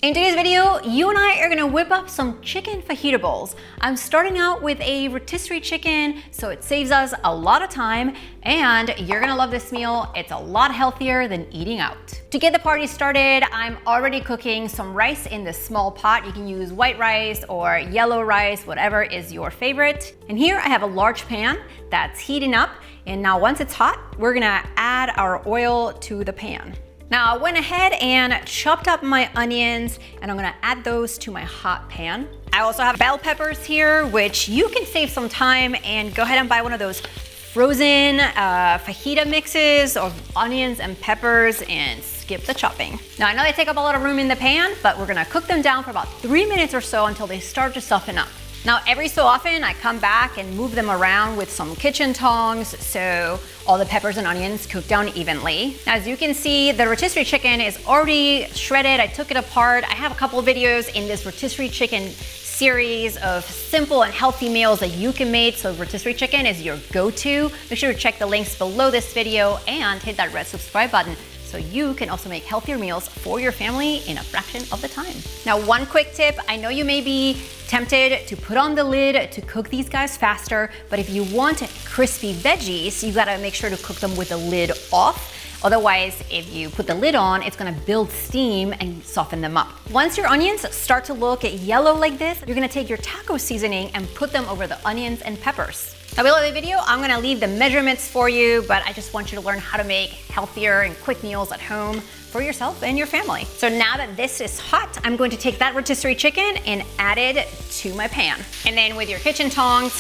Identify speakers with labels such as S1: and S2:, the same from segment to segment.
S1: In today's video, you and I are gonna whip up some chicken fajita bowls. I'm starting out with a rotisserie chicken, so it saves us a lot of time, and you're gonna love this meal. It's a lot healthier than eating out. To get the party started, I'm already cooking some rice in this small pot. You can use white rice or yellow rice, whatever is your favorite. And here I have a large pan that's heating up, and now once it's hot, we're gonna add our oil to the pan. Now I went ahead and chopped up my onions, and I'm gonna add those to my hot pan. I also have bell peppers here, which you can save some time and go ahead and buy one of those frozen fajita mixes of onions and peppers and skip the chopping. Now I know they take up a lot of room in the pan, but we're gonna cook them down for about 3 minutes or so until they start to soften up. Now, every so often I come back and move them around with some kitchen tongs so all the peppers and onions cook down evenly. Now, as you can see, the rotisserie chicken is already shredded. I took it apart. I have a couple of videos in this rotisserie chicken series of simple and healthy meals that you can make, so rotisserie chicken is your go-to. Make sure to check the links below this video and hit that red subscribe button so you can also make healthier meals for your family in a fraction of the time. Now, one quick tip, I know you may be tempted to put on the lid to cook these guys faster, but if you want crispy veggies, you gotta make sure to cook them with the lid off. Otherwise, if you put the lid on, it's gonna build steam and soften them up. Once your onions start to look yellow like this, you're gonna take your taco seasoning and put them over the onions and peppers. Now below the video, I'm gonna leave the measurements for you, but I just want you to learn how to make healthier and quick meals at home for yourself and your family. So now that this is hot, I'm going to take that rotisserie chicken and add it to my pan. And then with your kitchen tongs,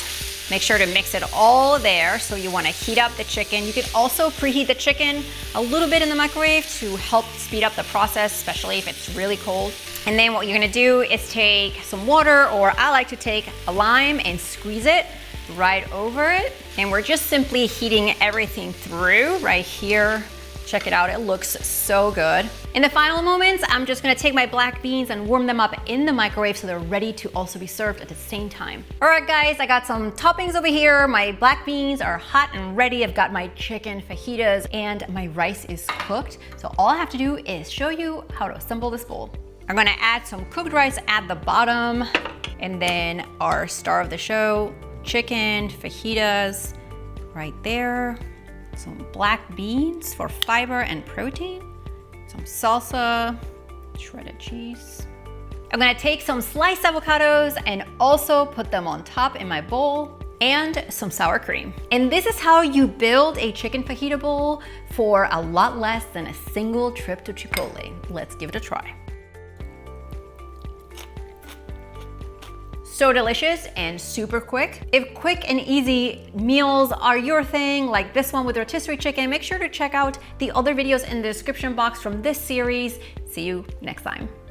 S1: make sure to mix it all there. So you wanna heat up the chicken. You can also preheat the chicken a little bit in the microwave to help speed up the process, especially if it's really cold. And then what you're gonna do is take some water, or I like to take a lime and squeeze it right over it. And we're just simply heating everything through right here. Check it out, it looks so good. In the final moments, I'm just gonna take my black beans and warm them up in the microwave so they're ready to also be served at the same time. All right guys, I got some toppings over here. My black beans are hot and ready. I've got my chicken fajitas and my rice is cooked. So all I have to do is show you how to assemble this bowl. I'm gonna add some cooked rice at the bottom, and then our star of the show, chicken fajitas right there. Some black beans for fiber and protein, some salsa, shredded cheese. I'm gonna take some sliced avocados and also put them on top in my bowl, and some sour cream. And this is how you build a chicken fajita bowl for a lot less than a single trip to Chipotle. Let's give it a try. So delicious and super quick. If quick and easy meals are your thing, like this one with rotisserie chicken, make sure to check out the other videos in the description box from this series. See you next time.